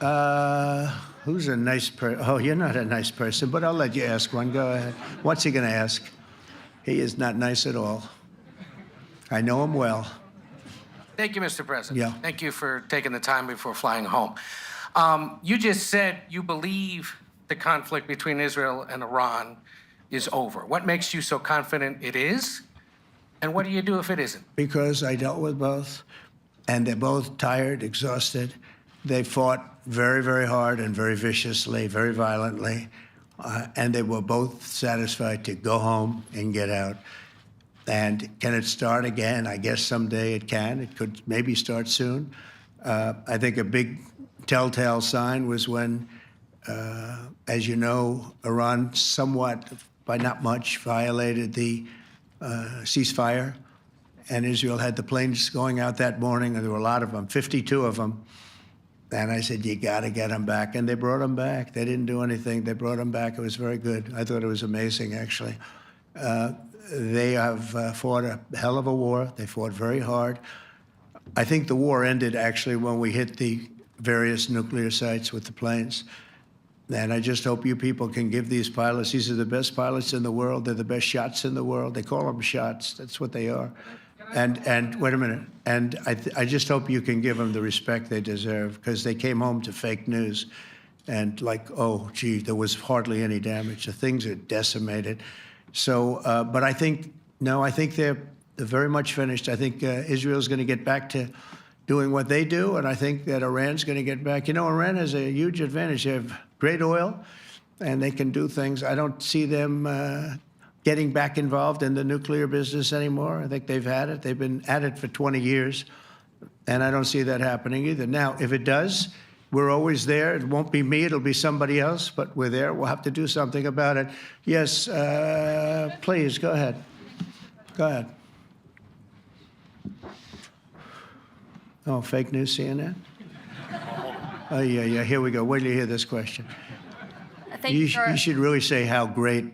Who's a nice person? Oh, you're not a nice person, but I'll let you ask one. Go ahead. What's he going to ask? He is not nice at all. I know him well. Thank you, Mr. President. Yeah. Thank you for taking the time before flying home. You just said you believe the conflict between Israel and Iran is over. What makes you so confident it is? And what do you do if it isn't? Because I dealt with both, and they're both tired, exhausted. They fought very, very hard and very viciously, very violently, and they were both satisfied to go home and get out. And can it start again? I guess someday it can. It could maybe start soon. I think a big telltale sign was when, as you know, Iran somewhat, by not much, violated the ceasefire. And Israel had the planes going out that morning, and there were a lot of them, 52 of them. And I said, you got to get them back. And they brought them back. They didn't do anything. They brought them back. It was very good. I thought it was amazing, actually. They have fought a hell of a war. They fought very hard. I think the war ended, actually, when we hit the various nuclear sites with the planes. And I just hope you people can give these pilots, these are the best pilots in the world. They're the best shots in the world. They call them shots. That's what they are. And wait a minute. And I just hope you can give them the respect they deserve, because they came home to fake news. And like, oh, gee, there was hardly any damage. The things are decimated. So, but I think, no, I think they're very much finished. I think Israel's going to get back to doing what they do, and I think that Iran's going to get back. You know, Iran has a huge advantage. They have great oil, and they can do things. I don't see them getting back involved in the nuclear business anymore. I think they've had it. They've been at it for 20 years, and I don't see that happening either. Now, if it does, we're always there. It won't be me. It'll be somebody else, but we're there. We'll have to do something about it. Yes, please, go ahead. Go ahead. Oh, fake news, CNN? Oh, yeah, here we go. Wait till you hear this question. You should really say how great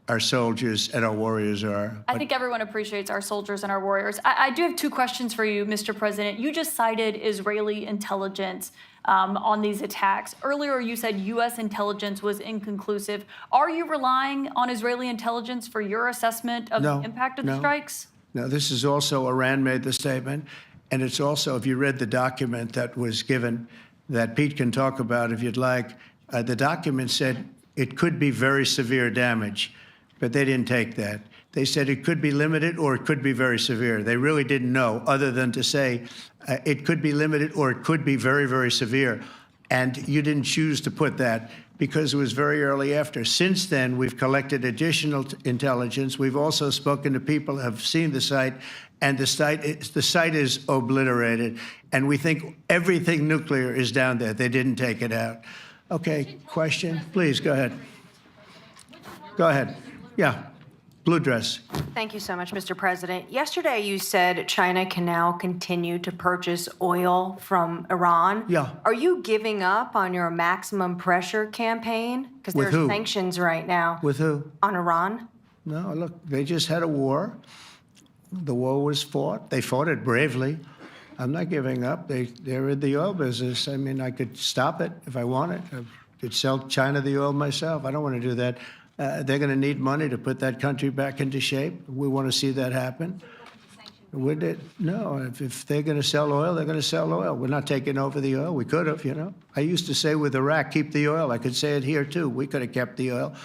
our soldiers and our warriors are. I think everyone appreciates our soldiers and our warriors. I do have two questions for you, Mr. President. You just cited Israeli intelligence on these attacks. Earlier, you said U.S. intelligence was inconclusive. Are you relying on Israeli intelligence for your assessment of the impact of the strikes? No, this is also, Iran made the statement. And it's also, if you read the document that was given, that Pete can talk about if you'd like, the document said it could be very severe damage, but they didn't take that. They said it could be limited or it could be very severe. They really didn't know, other than to say it could be limited or it could be very, very severe. And you didn't choose to put that because it was very early after. Since then, we've collected additional intelligence. We've also spoken to people who have seen the site, and the site is obliterated. And we think everything nuclear is down there. They didn't take it out. Okay, question? Please, go ahead. Go ahead. Yeah. Blue dress. Thank you so much, Mr. President. Yesterday, you said China can now continue to purchase oil from Iran. Yeah. Are you giving up on your maximum pressure campaign? Because there are sanctions right now. With who? On Iran. No, look, they just had a war. The war was fought. They fought it bravely. I'm not giving up. They're in the oil business. I mean, I could stop it if I wanted. I could sell China the oil myself. I don't want to do that. They're going to need money to put that country back into shape. We want to see that happen. Would it? No, if they're going to sell oil, they're going to sell oil. We're not taking over the oil. We could have, you know. I used to say with Iraq, keep the oil. I could say it here, too. We could have kept the oil.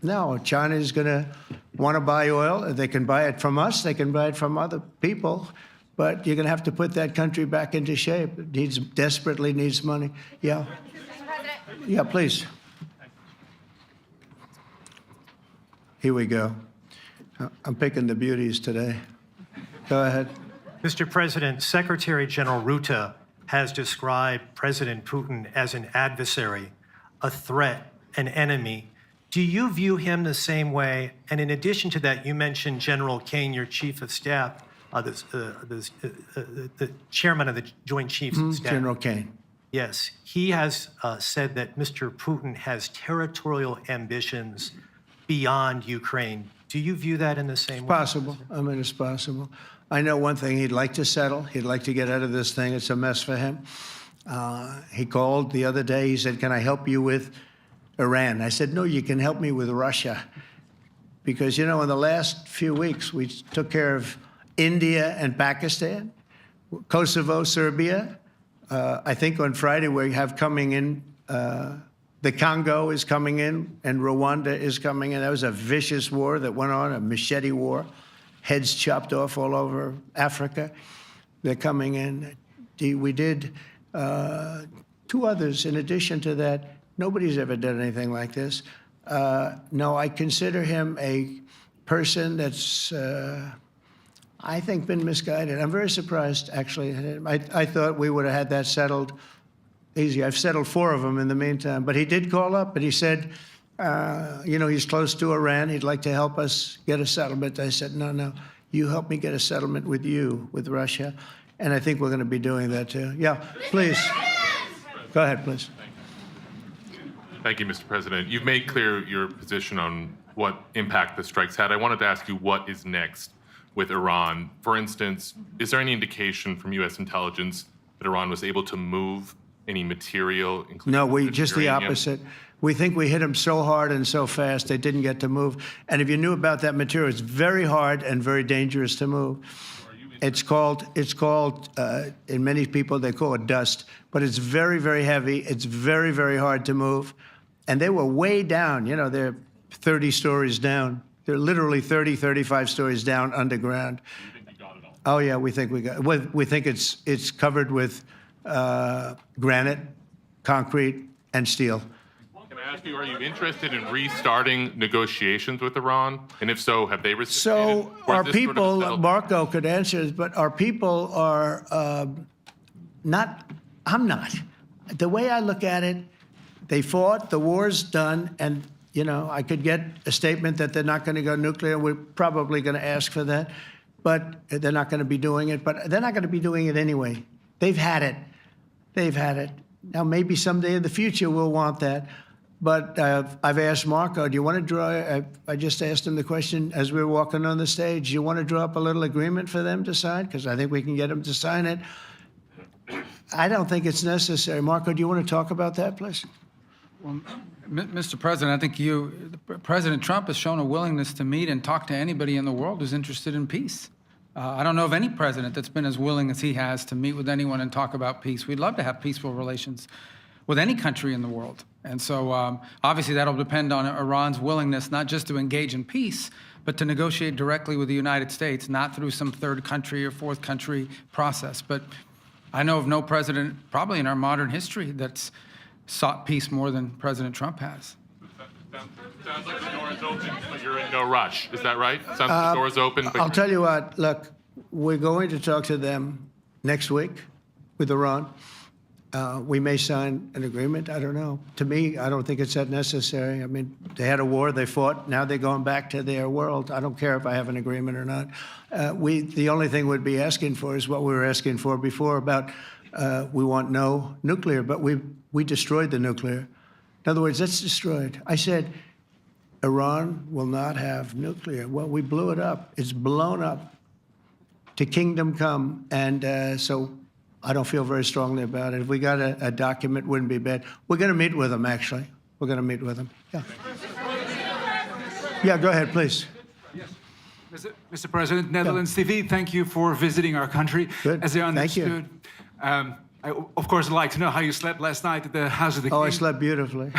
No, China is going to want to buy oil. They can buy it from us. They can buy it from other people. But you're going to have to put that country back into shape. It desperately needs money. Yeah. Yeah, please. Here we go. I'm picking the beauties today. Go ahead. Mr. President, Secretary General Rutte has described President Putin as an adversary, a threat, an enemy. Do you view him the same way? And in addition to that, you mentioned General Kane, your chief of staff, the chairman of the Joint Chiefs of Staff. General Kane. Yes. He has said that Mr. Putin has territorial ambitions beyond Ukraine. Do you view that in the same way? It's possible. I mean, it's possible. I know one thing. He'd like to settle. He'd like to get out of this thing. It's a mess for him. He called the other day. He said, "Can I help you with Iran?" I said, "No, you can help me with Russia." Because, you know, in the last few weeks, we took care of India and Pakistan, Kosovo, Serbia. I think on Friday we have coming in, the Congo is coming in, and Rwanda is coming in. That was a vicious war that went on, a machete war, heads chopped off all over Africa. They're coming in. We did 2 others in addition to that. Nobody's ever done anything like this. No, I consider him a person that's, I think, been misguided. I'm very surprised, actually. I thought we would have had that settled easy. I've settled 4 of them in the meantime. But he did call up, and he said, you know, he's close to Iran. He'd like to help us get a settlement. I said, no, you help me get a settlement with you, with Russia. And I think we're going to be doing that, too. Yeah, please. Go ahead, please. Thank you, Mr. President. You've made clear your position on what impact the strikes had. I wanted to ask you what is next with Iran. For instance, is there any indication from U.S. intelligence that Iran was able to move any material, including No, just the uranium? opposite. We think we hit them so hard and so fast they didn't get to move. And if you knew about that material, it's very hard and very dangerous to move. It's called, in many people, they call it dust, but it's very, very heavy. It's very, very hard to move. And they were way down. You know, they're 30 stories down. They're literally 30, 35 stories down underground. You think you got it all? Oh, yeah, we think we got it. We think it's covered with granite, concrete, and steel. Can I ask you, are you interested in restarting negotiations with Iran? And if so, have they reciprocated? So Or is our this sort of a people, settled- Marco could answer this, but our people are not, I'm not. The way I look at it, they fought, the war's done, and, you know, I could get a statement that they're not going to go nuclear. We're probably going to ask for that, but they're not going to be doing it. But they're not going to be doing it anyway. They've had it. They've had it. Now, maybe someday in the future we'll want that. But I've asked Marco, do you want to draw, I just asked him the question as we were walking on the stage, do you want to draw up a little agreement for them to sign? Because I think we can get them to sign it. I don't think it's necessary. Marco, do you want to talk about that, please? Well, Mr. President, I think President Trump has shown a willingness to meet and talk to anybody in the world who's interested in peace. I don't know of any president that's been as willing as he has to meet with anyone and talk about peace. We'd love to have peaceful relations with any country in the world. And so obviously that'll depend on Iran's willingness not just to engage in peace, but to negotiate directly with the United States, not through some third country or fourth country process. But I know of no president, probably in our modern history, that's sought peace more than President Trump has. Sounds like the door is open, but you're in no rush. Is that right? Sounds like the door is open, but I'll tell you what, look, we're going to talk to them next week with Iran. We may sign an agreement. I don't know. To me, I don't think it's that necessary. I mean, they had a war, they fought. Now they're going back to their world. I don't care if I have an agreement or not. The only thing we'd be asking for is what we were asking for before about we want no nuclear, but we destroyed the nuclear. In other words, that's destroyed. I said, Iran will not have nuclear. Well, we blew it up. It's blown up to kingdom come. And so I don't feel very strongly about it. If we got a document, wouldn't be bad. We're going to meet with them, actually. We're going to meet with them. Yeah. Yeah, go ahead, please. Yes. Mr. President, Netherlands TV, thank you for visiting our country. Good. As I Thank you. understood, I, of course, would like to know how you slept last night at the House of the King. Oh, I slept beautifully.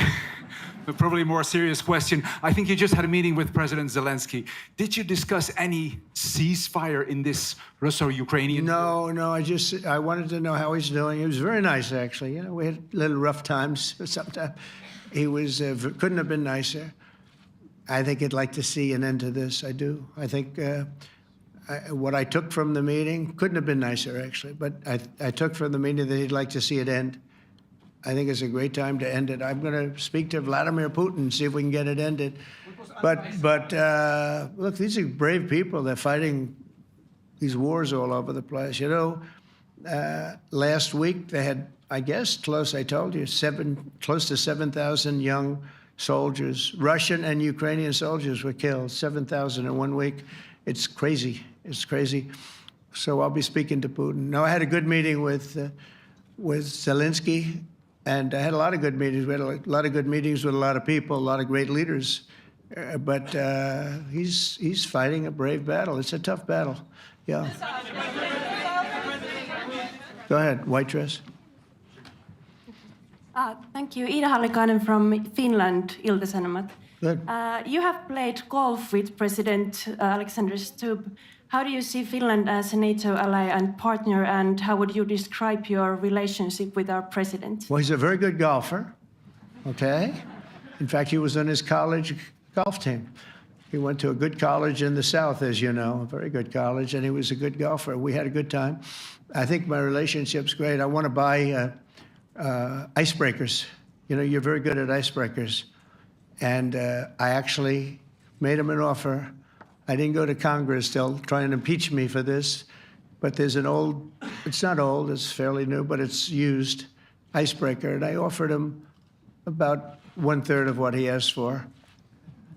But probably a more serious question. I think you just had a meeting with President Zelensky. Did you discuss any ceasefire in this Russo-Ukrainian? No, I wanted to know how he's doing. He was very nice, actually. You know, we had little rough times sometimes. He was, couldn't have been nicer. I think he'd like to see an end to this. I do. I think what I took from the meeting couldn't have been nicer, actually. But I took from the meeting that he'd like to see it end. I think it's a great time to end it. I'm going to speak to Vladimir Putin and see if we can get it ended. But look, these are brave people. They're fighting these wars all over the place. You know, last week they had, I guess, close, I told you, close to 7,000 young soldiers, Russian and Ukrainian soldiers were killed, 7,000 in 1 week. It's crazy. It's crazy. So I'll be speaking to Putin. No, I had a good meeting with with Zelensky, and I had a lot of good meetings. We had a lot of good meetings with a lot of people, a lot of great leaders. But he's fighting a brave battle. It's a tough battle. Yeah. Go ahead, white dress. Thank you. Ida Hallikainen from Finland, Ilta-Sanomat. Good. You have played golf with President Alexander Stubb. How do you see Finland as a NATO ally and partner, and how would you describe your relationship with our president? Well, he's a very good golfer, okay? In fact, he was on his college golf team. He went to a good college in the South, as you know, a very good college, and he was a good golfer. We had a good time. I think my relationship's great. I want to buy icebreakers. You know, you're very good at icebreakers. And I actually made him an offer. I didn't go to Congress. They'll try and impeach me for this. But there's an old, it's not old, it's fairly new, but it's used icebreaker. And I offered him about 1/3 of what he asked for.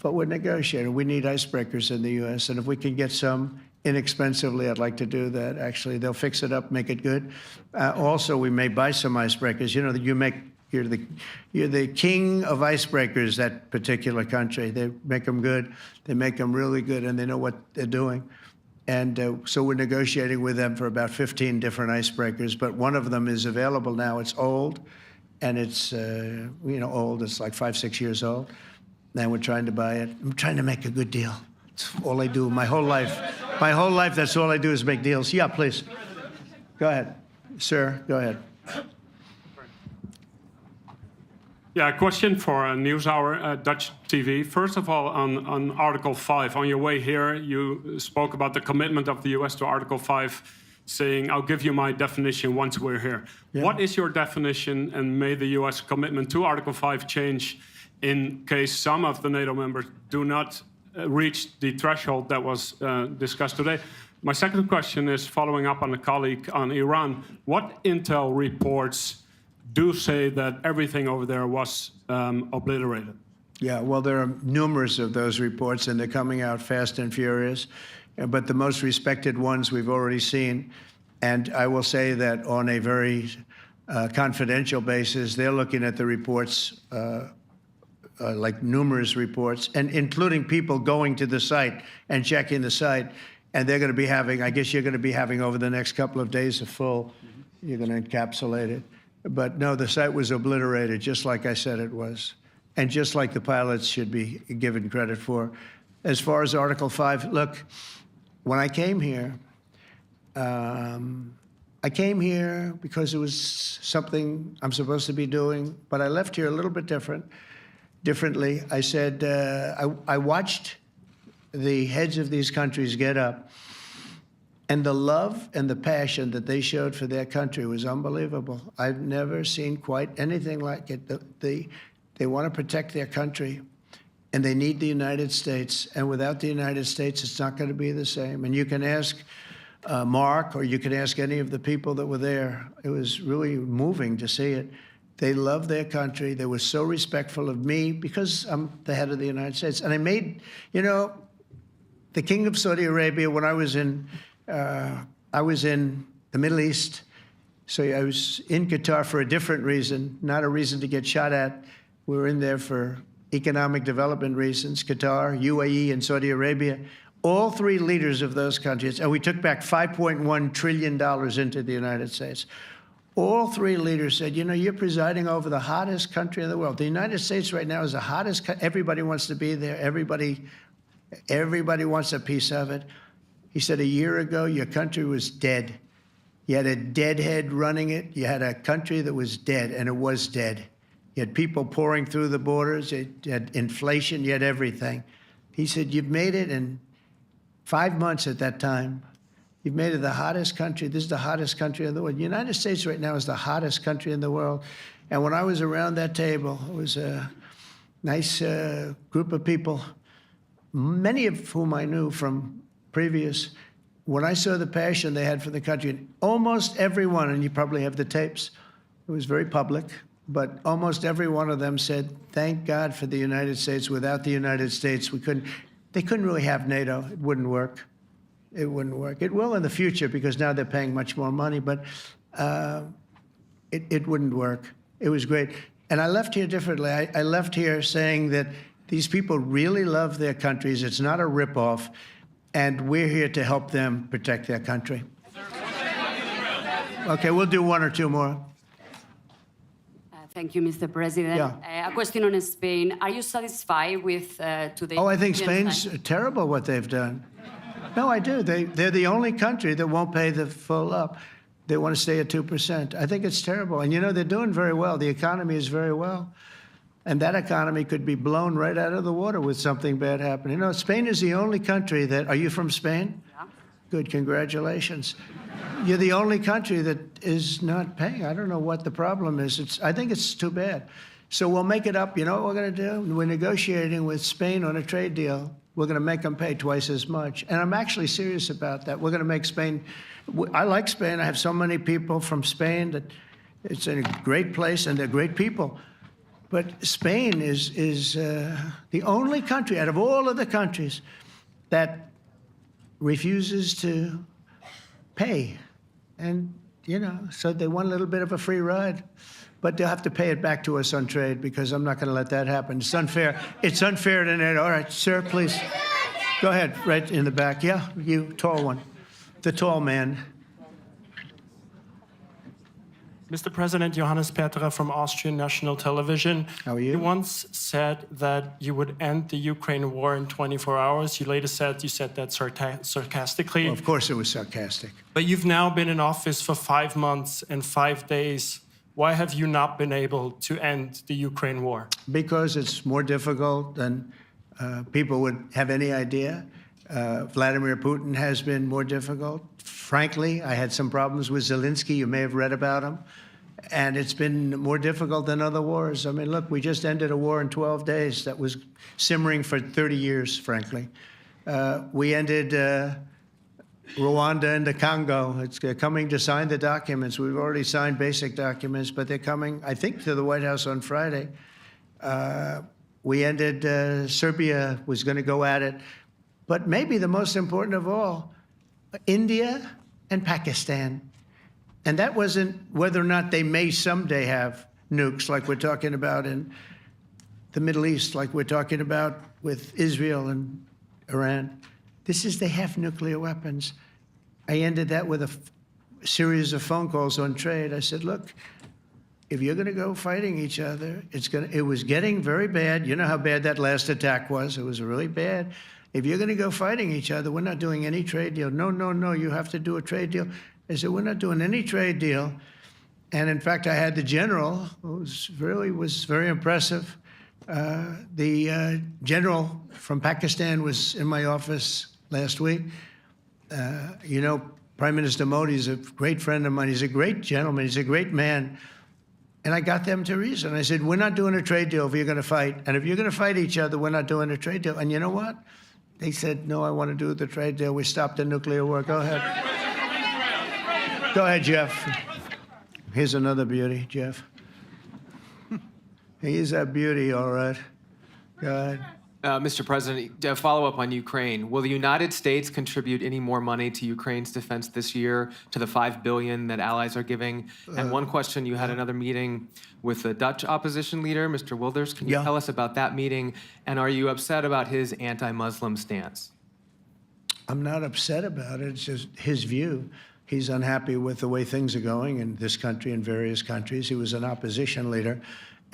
But we're negotiating. We need icebreakers in the U.S. And if we can get some inexpensively, I'd like to do that. Actually, they'll fix it up, make it good. Also, we may buy some icebreakers. You know, you're the king of icebreakers, that particular country. They make them good. They make them really good, and they know what they're doing. And so we're negotiating with them for about 15 different icebreakers. But one of them is available now. It's old, and it's old. It's like 5-6 years old. And we're trying to buy it. I'm trying to make a good deal. It's all I do my whole life. My whole life, that's all I do is make deals. Yeah, please. Go ahead. Sir, go ahead. Yeah, a question for NewsHour, Dutch TV. First of all, on Article 5, on your way here, you spoke about the commitment of the U.S. to Article 5, saying, I'll give you my definition once we're here. Yeah. What is your definition, and may the U.S. commitment to Article 5 change in case some of the NATO members do not reach the threshold that was discussed today? My second question is following up on a colleague on Iran. What intel reports do say that everything over there was obliterated? Yeah, well, there are numerous of those reports, and they're coming out fast and furious. But the most respected ones we've already seen. And I will say that on a very confidential basis, they're looking at the reports, like numerous reports, and including people going to the site and checking the site. And they're going to be having, I guess you're going to be having over the next couple of days a full, you're going to encapsulate it. But no, the site was obliterated, just like I said it was. And just like the pilots should be given credit for. As far as Article 5, look, when I came here because it was something I'm supposed to be doing, but I left here a little bit differently. I said, I watched the heads of these countries get up, and the love and the passion that they showed for their country was unbelievable. I've never seen quite anything like it. They want to protect their country, and they need the United States. And without the United States, it's not going to be the same. And you can ask Mark, or you can ask any of the people that were there. It was really moving to see it. They love their country. They were so respectful of me because I'm the head of the United States. And I made, the King of Saudi Arabia, when I was in the Middle East. So I was in Qatar for a different reason, not a reason to get shot at. We were in there for economic development reasons, Qatar, UAE, and Saudi Arabia. All three leaders of those countries, and we took back $5.1 trillion into the United States. All three leaders said, you're presiding over the hottest country in the world. The United States right now is the hottest, everybody wants to be there. Everybody wants a piece of it. He said, a year ago, your country was dead. You had a deadhead running it. You had a country that was dead, and it was dead. You had people pouring through the borders. You had inflation. You had everything. He said, you've made it in 5 months at that time. You've made it the hottest country. This is the hottest country in the world. The United States right now is the hottest country in the world. And when I was around that table, it was a nice group of people, many of whom I knew from previous. When I saw the passion they had for the country, almost everyone, and you probably have the tapes, it was very public, but almost every one of them said, thank God for the United States. Without the United States, they couldn't really have NATO. It wouldn't work. It wouldn't work. It will in the future because now they're paying much more money. But it wouldn't work. It was great. And I left here differently. I left here saying that these people really love their countries. It's not a ripoff, and we're here to help them protect their country. Okay, we'll do one or two more. Thank you, Mr. President. Yeah. A question on Spain. Are you satisfied with today? Oh, I think Spain's terrible what they've done. No, I do. They're the only country that won't pay the full up. They want to stay at 2%. I think it's terrible. And, you know, they're doing very well. The economy is very well. And that economy could be blown right out of the water with something bad happening. You know, Spain is the only country that... Are you from Spain? Yeah. Good, congratulations. You're the only country that is not paying. I don't know what the problem is. I think it's too bad. So we'll make it up. You know what we're going to do? We're negotiating with Spain on a trade deal. We're going to make them pay twice as much. And I'm actually serious about that. We're going to make Spain... I like Spain. I have so many people from Spain that it's a great place and they're great people. But Spain is the only country out of all of the countries that refuses to pay. And, you know, so they want a little bit of a free ride. But they'll have to pay it back to us on trade because I'm not going to let that happen. It's unfair. It's unfair to NATO. All right, sir, please. Go ahead, right in the back. Yeah, you, tall one. The tall man. Mr. President, Johannes Petra from Austrian National Television. How are you? You once said that you would end the Ukraine war in 24 hours. You later said you said that sarcastically. Well, of course it was sarcastic. But you've now been in office for 5 months and 5 days. Why have you not been able to end the Ukraine war? Because it's more difficult than people would have any idea. Vladimir Putin has been more difficult. Frankly, I had some problems with Zelensky. You may have read about him. And it's been more difficult than other wars. I mean, look, we just ended a war in 12 days that was simmering for 30 years, frankly. We ended Rwanda and the Congo. It's coming to sign the documents. We've already signed basic documents, but they're coming, I think, to the White House on Friday. We ended, Serbia was going to go at it. But maybe the most important of all, India and Pakistan. And that wasn't whether or not they may someday have nukes like we're talking about in the Middle East, like we're talking about with Israel and Iran. This is they have nuclear weapons. I ended that with a series of phone calls on trade. I said, look, if you're going to go fighting each other, it was getting very bad. You know how bad that last attack was. It was really bad. If you're going to go fighting each other, we're not doing any trade deal. No, no, no, you have to do a trade deal. I said, we're not doing any trade deal. And in fact, I had the general, who was very impressive. The general from Pakistan was in my office last week. You know, Prime Minister Modi is a great friend of mine. He's a great gentleman. He's a great man. And I got them to reason. I said, we're not doing a trade deal if you're going to fight. And if you're going to fight each other, we're not doing a trade deal. And you know what? They said, no, I want to do the trade deal. We stopped the nuclear war. Go ahead. Go ahead, Jeff. Here's another beauty, Jeff. He's a beauty, all right. Go ahead. Mr. President, to follow up on Ukraine, will the United States contribute any more money to Ukraine's defense this year to the $5 billion that allies are giving? And one question, you had another meeting with the Dutch opposition leader, Mr. Wilders. Can you tell us about that meeting? And are you upset about his anti-Muslim stance? I'm not upset about it. It's just his view. He's unhappy with the way things are going in this country and various countries. He was an opposition leader.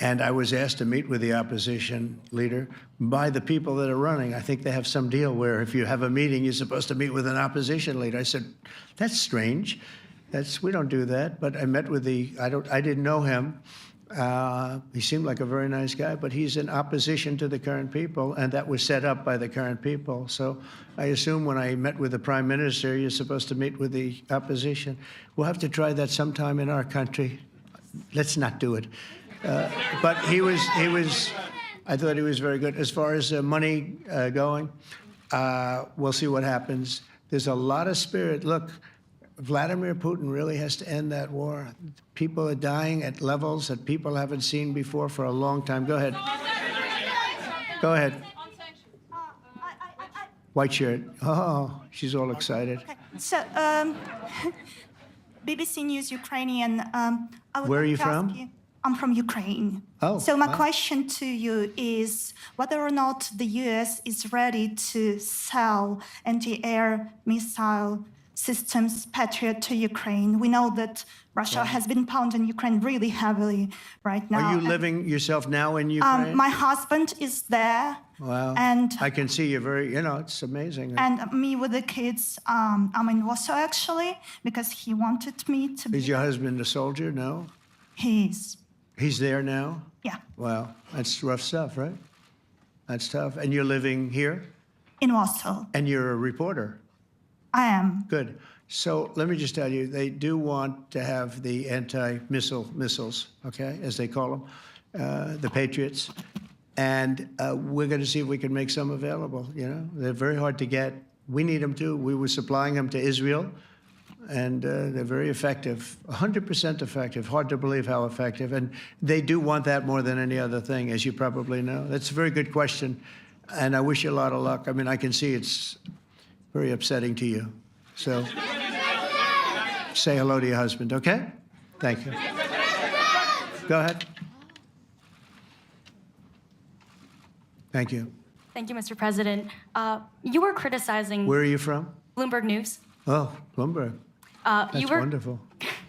And I was asked to meet with the opposition leader by the people that are running. I think they have some deal where if you have a meeting, you're supposed to meet with an opposition leader. I said, that's strange. We don't do that. But I met with I didn't know him. He seemed like a very nice guy, but he's in opposition to the current people, and that was set up by the current people. So I assume when I met with the prime minister, you're supposed to meet with the opposition. We'll have to try that sometime in our country. Let's not do it. But I thought he was very good. As far as money going, we'll see what happens. There's a lot of spirit. Look, Vladimir Putin really has to end that war. People are dying at levels that people haven't seen before for a long time. Go ahead. Go ahead. White shirt. Oh, she's all excited. So, BBC News Ukrainian. I would Where are like you to ask from? you- I'm from Ukraine. Oh, So my wow. question to you is whether or not the U.S. is ready to sell anti-air missile systems Patriot to Ukraine. We know that Russia has been pounding Ukraine really heavily right now. Are you and, living yourself now in Ukraine? my husband is there. Wow. and- I can see you're very, it's amazing. And me with the kids, I'm in Warsaw actually, because he wanted me to be. Is your husband a soldier? No? He's, He's there now? yeah, Wow. That's rough stuff, right? That's tough. And you're living here? in Warsaw. And you're a reporter? I am. Good. So let me just tell you, they do want to have the anti-missile missiles, okay, as they call them, the Patriots. And we're going to see if we can make some available, They're very hard to get. We need them too. We were supplying them to Israel, and they're very effective, 100% effective. Hard to believe how effective. And they do want that more than any other thing, as you probably know. That's a very good question, and I wish you a lot of luck. I mean, I can see it's very upsetting to you. So say hello to your husband, okay? Thank you. Go ahead. Thank you. Thank you, Mr. President. You were criticizing Where are you from? Bloomberg News. Oh, Bloomberg. That's you were wonderful.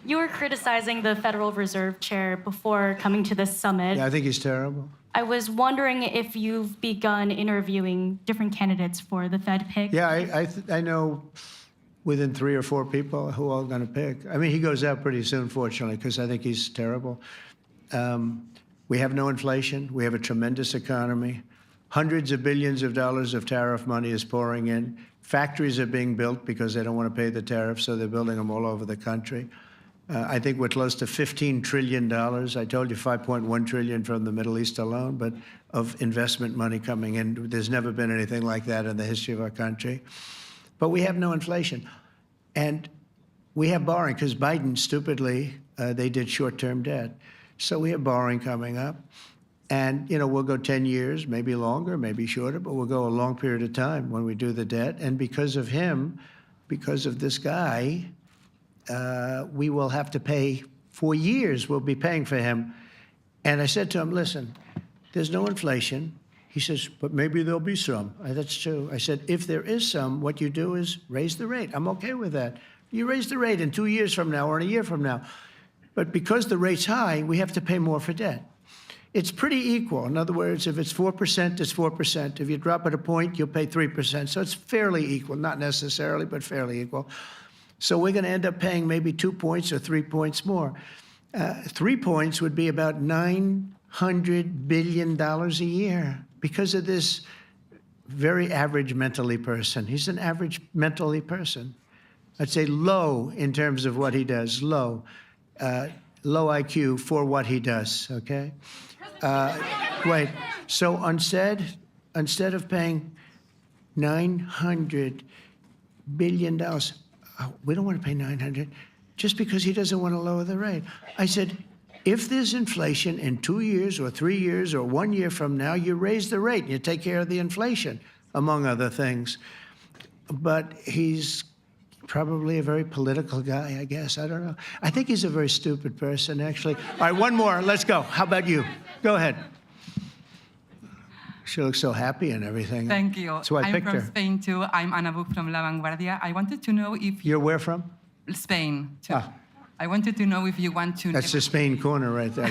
you were criticizing the Federal Reserve Chair before coming to this summit. Yeah, I think he's terrible. I was wondering if you've begun interviewing different candidates for the Fed pick. Yeah, I know within 3 or 4 people who are going to pick. I mean, he goes out pretty soon, fortunately, because I think he's terrible. We have no inflation. We have a tremendous economy. Hundreds of billions of dollars of tariff money is pouring in. Factories are being built because they don't want to pay the tariffs, so they're building them all over the country. I think we're close to $15 trillion. I told you $5.1 trillion from the Middle East alone, but of investment money coming in. There's never been anything like that in the history of our country. But we have no inflation. And we have borrowing because Biden, stupidly, they did short-term debt. So we have borrowing coming up. And, we'll go 10 years, maybe longer, maybe shorter, but we'll go a long period of time when we do the debt. And because of him, because of this guy, we will have to pay for years. We'll be paying for him. And I said to him, listen, there's no inflation. He says, but maybe there'll be some. That's true. I said, if there is some, what you do is raise the rate. I'm okay with that. You raise the rate in 2 years from now or in a year from now. But because the rate's high, we have to pay more for debt. It's pretty equal. In other words, if it's 4%, it's 4%. If you drop it a point, you'll pay 3%. So it's fairly equal, not necessarily, but fairly equal. So we're going to end up paying maybe 2 points or 3 points more. 3 points would be about $900 billion a year because of this very average mentally person. He's an average mentally person. I'd say low in terms of what he does, low. Low IQ for what he does, okay? Wait, so instead of paying $900 billion, we don't want to pay 900 just because he doesn't want to lower the rate. I said, if there's inflation in 2 years or 3 years or 1 year from now, you raise the rate and you take care of the inflation, among other things. But he's probably a very political guy, I guess. I don't know. I think he's a very stupid person, actually. All right, one more. Let's go. How about you? Go ahead. She looks so happy and everything. Thank you. That's why I picked I'm her. from Spain, too. I'm Ana Buch from La Vanguardia. I wanted to know if You're where from? Spain, too. Ah. I wanted to know if you want to... That's the Spain corner right there.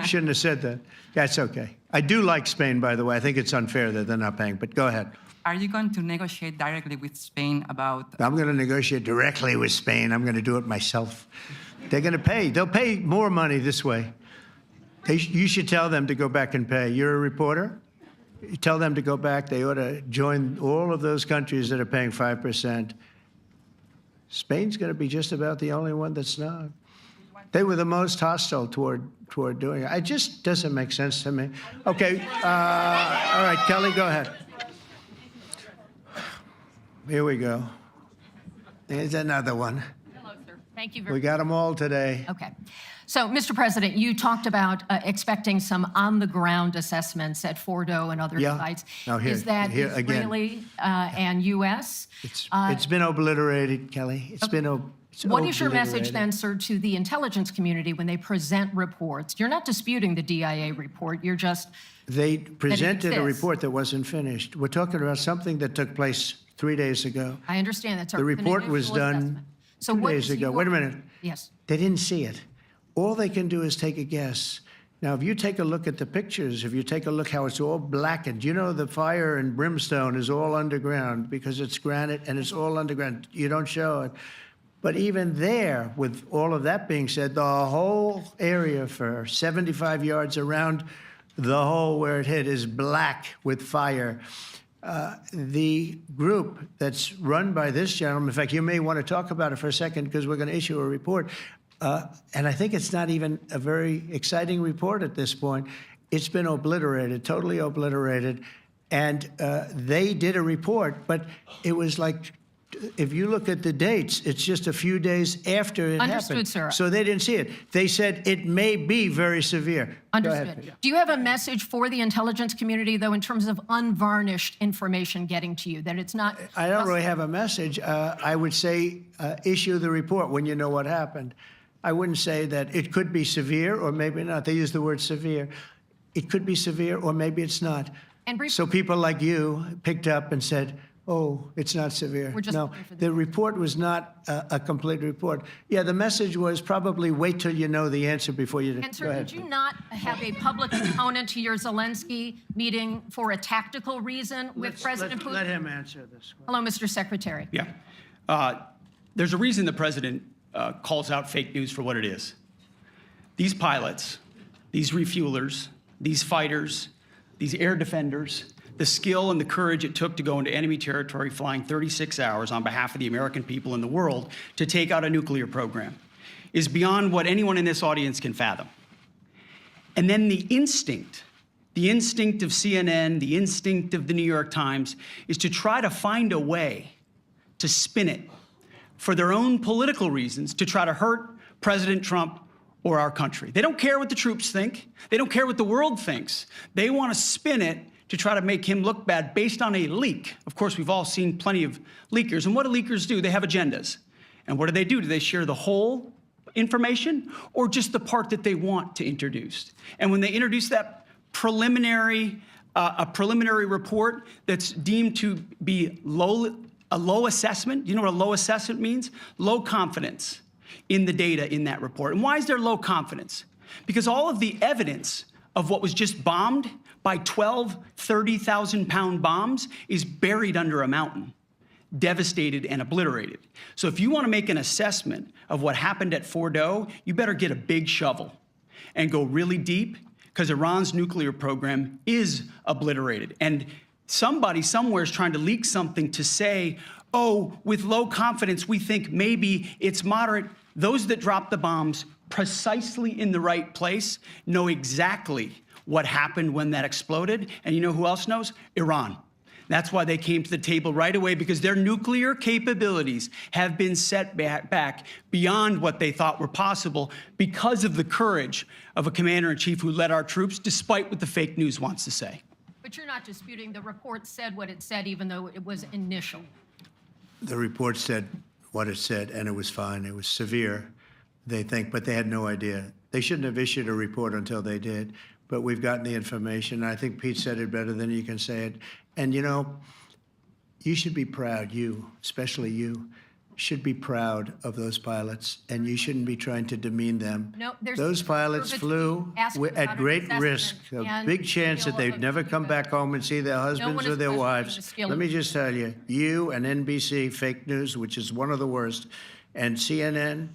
Shouldn't have said that. That's okay. I do like Spain, by the way. I think it's unfair that they're not paying, but go ahead. Are you going to negotiate directly with Spain about... I'm going to negotiate directly with Spain. I'm going to do it myself. They're going to pay. They'll pay more money this way. You should tell them to go back and pay. You're a reporter? You tell them to go back. They ought to join all of those countries that are paying 5%. Spain's going to be just about the only one that's not. They were the most hostile toward doing it. It just doesn't make sense to me. Okay. All right, Kelly, go ahead. Here we go. Here's another one. Hello, sir. Thank you very We got them all today. Okay. So, Mr. President, you talked about expecting some on-the-ground assessments at Fordo and other sites. Now here, Is that here again. Israeli and U.S.? It's been obliterated, Kelly. It's been What is your message obliterated. then, sir, to the intelligence community when they present reports? You're not disputing the DIA report. You're just They presented a exists. report that wasn't finished. We're talking about something that took place 3 days ago. I understand that's The report was done So 2 what days is ago. your- Wait a minute. Yes. They didn't see it. All they can do is take a guess. Now, if you take a look at the pictures, if you take a look how it's all blackened, you know the fire and brimstone is all underground because it's granite and it's all underground. You don't show it. But even there, with all of that being said, the whole area for 75 yards around the hole where it hit is black with fire. The group that's run by this gentleman, in fact, you may want to talk about it for a second because we're going to issue a report. And I think it's not even a very exciting report at this point. It's been obliterated, totally obliterated. And they did a report, but it was like, if you look at the dates, it's just a few days after it Understood, happened. sir. So they didn't see it. They said it may be very severe. Go Understood. ahead. Do you have a message for the intelligence community, though, in terms of unvarnished information getting to you, that it's not... I don't really have a message. I would say issue the report when you know what happened. I wouldn't say that it could be severe or maybe not. They use the word severe. It could be severe or maybe it's not. And briefly- So people like you picked up and said, oh, it's not severe. We're just No, looking for the- the report was not a complete report. Yeah, the message was probably wait till you know the answer before you... And, Go sir, ahead. did you not have a public component to your Zelensky meeting for a tactical reason with President Putin? Let him answer this one. Hello, Mr. Secretary. Yeah. There's a reason the president calls out fake news for what it is. These pilots, these refuelers, these fighters, these air defenders, the skill and the courage it took to go into enemy territory flying 36 hours on behalf of the American people and the world to take out a nuclear program is beyond what anyone in this audience can fathom. And then the instinct of CNN, the instinct of the New York Times is to try to find a way to spin it for their own political reasons to try to hurt President Trump or our country. They don't care what the troops think. They don't care what the world thinks. They want to spin it to try to make him look bad based on a leak. Of course, we've all seen plenty of leakers. And what do leakers do? They have agendas. And what do? Do they share the whole information or just the part that they want to introduce? And when they introduce that preliminary report that's deemed to be a low assessment, you know what a low assessment means? Low confidence in the data in that report. And why is there low confidence? Because all of the evidence of what was just bombed by 12 30,000-pound bombs is buried under a mountain, devastated and obliterated. So if you want to make an assessment of what happened at Fordo, you better get a big shovel and go really deep, because Iran's nuclear program is obliterated. And somebody somewhere is trying to leak something to say, oh, with low confidence, we think maybe it's moderate. Those that dropped the bombs precisely in the right place know exactly what happened when that exploded. And you know who else knows? Iran. That's why they came to the table right away, because their nuclear capabilities have been set back beyond what they thought were possible because of the courage of a commander-in-chief who led our troops, despite what the fake news wants to say. But you're not disputing the report said what it said, even though it was initial. The report said what it said, and it was fine. It was severe, they think, but they had no idea. They shouldn't have issued a report until they did, but we've gotten the information. I think Pete said it better than you can say it. And, you know, you should be proud, you, especially you, should be proud of those pilots, and you shouldn't be trying to demean them. No, there's Those pilots flew at great risk, a big chance that they'd never come back home and see their husbands or their wives. Let me just tell you, you and NBC, fake news, which is one of the worst, and CNN,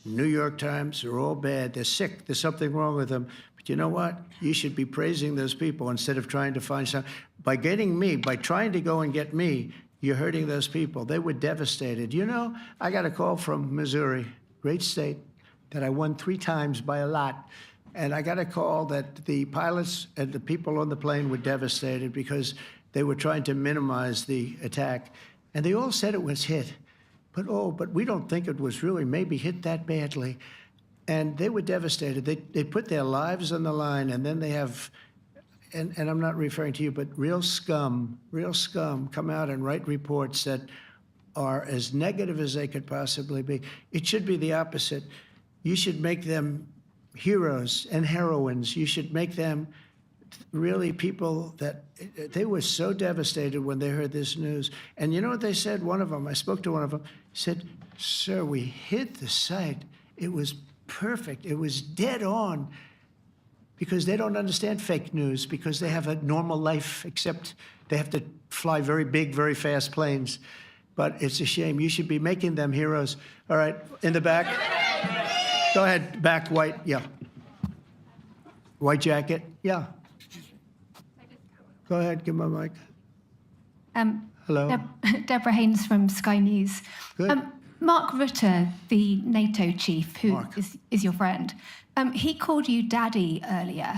New York Times, are all bad. They're sick. There's something wrong with them. But you know what? You should be praising those people instead of trying to find some. By getting me, by trying to go and get me, you're hurting those people. They were devastated. You know, I got a call from Missouri, great state, that I won 3 times by a lot. And I got a call that the pilots and the people on the plane were devastated because they were trying to minimize the attack. And they all said it was hit. But we don't think it was really maybe hit that badly. And they were devastated. They put their lives on the line, and then they have, and I'm not referring to you, but real scum come out and write reports that are as negative as they could possibly be. It should be the opposite. You should make them heroes and heroines. You should make them really people that they were so devastated when they heard this news. And you know what they said? One of them, I spoke to one of them, said, "Sir, we hit the site. It was perfect. It was dead on." Because they don't understand fake news, because they have a normal life, except they have to fly very big, very fast planes. But it's a shame. You should be making them heroes. All right, in the back. Go ahead, back, white, yeah. White jacket, yeah. Go ahead, give my mic. Hello. Deborah Haynes from Sky News. Good. Mark Rutte, the NATO chief, who is your friend, he called you daddy earlier.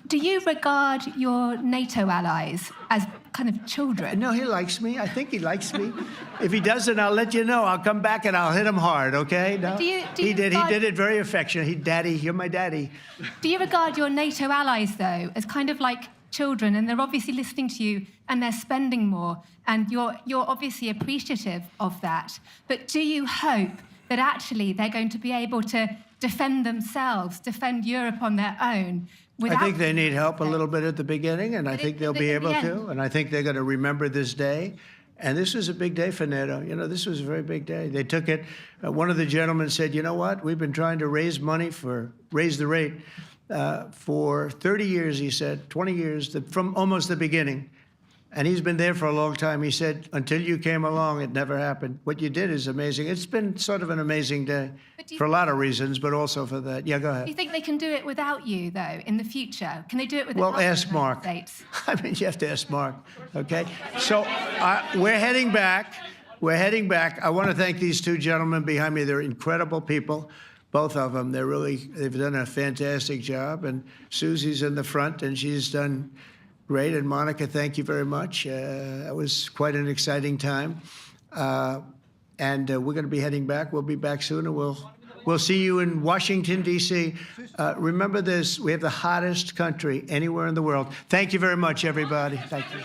Do you regard your NATO allies as kind of children? No, he likes me. I think he likes me. If he doesn't, I'll let you know. I'll come back and I'll hit him hard, okay? No? He did it very affectionately. Daddy, you're my daddy. Do you regard your NATO allies, though, as kind of like children, and they're obviously listening to you and they're spending more, and you're obviously appreciative of that, but do you hope that actually they're going to be able to defend themselves, defend Europe on their own? I think they need help a little bit at the beginning, and I think they'll be able to, and I think they're going to remember this day. And this was a big day for NATO. You know, this was a very big day. They took it. One of the gentlemen said, "You know what? We've been trying to raise money raise the rate for 30 years," he said, 20 years, from almost the beginning. And he's been there for a long time. He said, "Until you came along, it never happened." What you did is amazing. It's been sort of an amazing day for a lot of reasons, but also for that. Yeah, go ahead. Do you think they can do it without you, though, in the future? Can they do it without Well, the ask United Mark. States? I mean, you have to ask Mark, okay? So we're heading back. We're heading back. I want to thank these two gentlemen behind me. They're incredible people, both of them. They've done a fantastic job. And Susie's in the front, and she's done great. And Monica, thank you very much. That was quite an exciting time. And we're going to be heading back. We'll be back soon, and we'll see you in Washington, D.C. Remember this, we have the hottest country anywhere in the world. Thank you very much, everybody. Thank you.